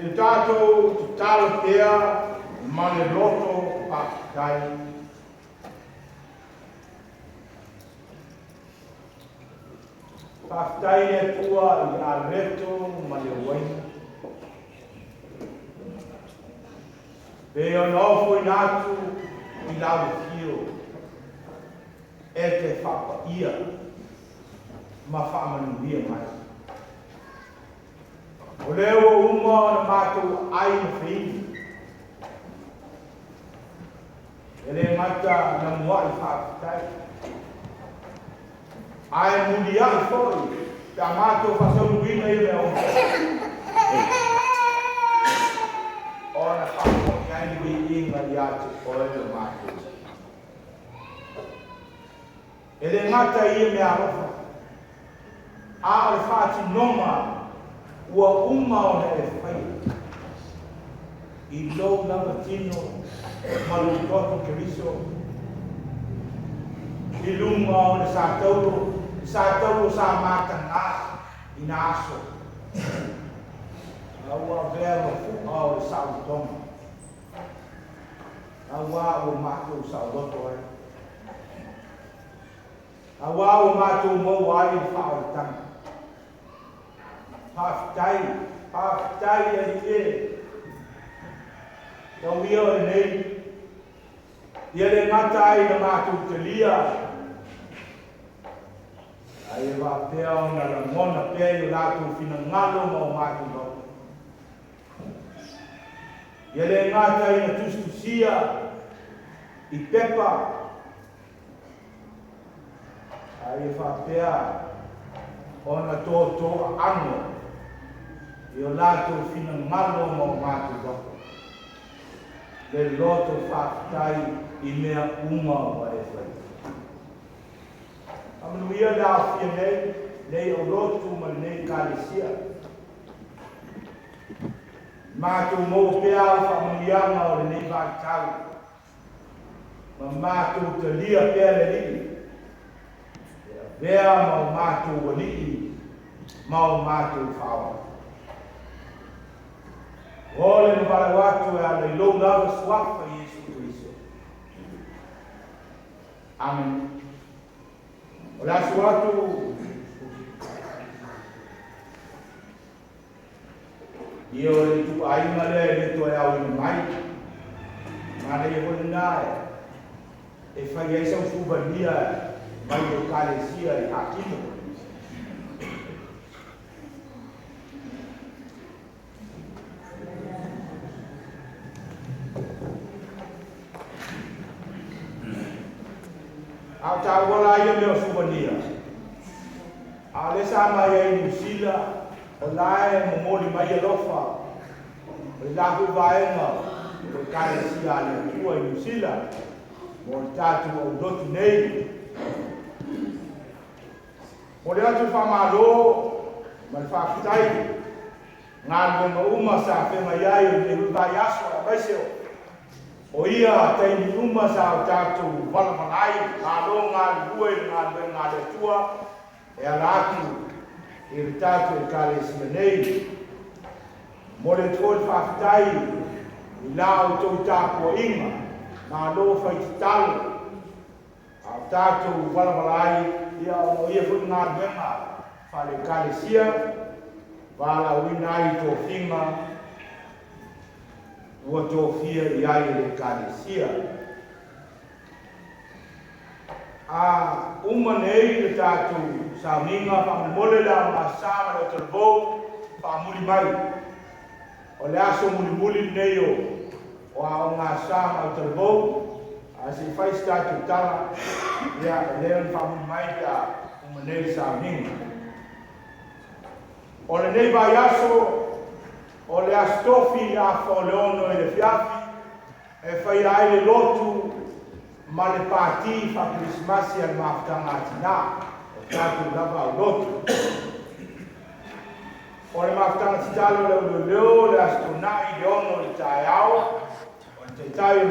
te tātou te talo pea ma le loto pakitai. Pakitai e tua I a reto ma le waina. Pe o nofo I natu I lau fio e te whapaia ma whamanuia mai. O leo uma o na mātou ai na whini. E le mata na mua I whakitai. Ai muli ai whoi, ta mātou whasau wina I me o. O na whako I ai inga I atu o e le mātou. E le ngata I me arofa. A o le whati noma ua uma o na e whai. I lou lava tino malu toto keriso. I lunga o na sātauro sa mātanga I na aso. Aua vea mafuka o le sautonga. Aua o mātou sauloto ai. Aua o mātou mau ai I whaoritanga. Pakitai ai e. Tau ia o nei. Ia le ngata ai na mātou te lia. Ai e wapea o na ramona pea I lātou whina ngalo ma o mātou loto. Ia le ngata ai na tustusia I pepa. Ai e wapea o na tō ano. I o lātou whina ngalo ma o mātou loto. Le loto whakitai I mea uma o e whai. Amanuia le awhia nei o lotu ma nei kālesia. Mātou mou pea o whamanuianga o le nei vātau. Ma mātou te lia pea le lii. Vea ma o mātou walii, ma o mātou whaua. Ole no wala watu e ala I lou lava swafa Yesu Kristo. Amen. O la suatu I o le tu aima le tu e au I mai. Ma le honi nae. E whai e sau subania mai o kālesia I hakino. Au tā wala ia mea subania. A le sa mai e New Zealand, o lae momoli mai e lofa. O lahu vaenga, o kālesia le tua I New Zealand. Mo tātu o dotu nei. Mo le atu whamaro, ma le whakitai. Ngā luenga uma sa whema iai o le hukai aso a maiseo. O ia taini uma sa o tātou walamanai, ngā lo ngā lue, ngā le tua, e alatu I le tātou e kālesia nei. Mo le tōi whakitai, I lao tōi tāpua inga, ngā lo whaititalo. A tātou walamanai, ia o ia fut ngā luenga, whale kālesia, wala winai tō whinga, ua tō whia I ai le kālesia. A uma nei le tātou sauninga whamole la ma sāma le talbou whamuli mai. O le aso muli nei o a ngā sāma le talbou, a se whais tātou tala, ia leon whamuli mai ka uma nei sauninga. O le nei vai aso, o le astofi a whaoleono I le fiafi, e whai ai le lotu ma le pāti wha Christmasi al mafutanga atina, o tātou lava au lotu. O le mafutanga titalo le leo le astonai le ono le tae au, o te tae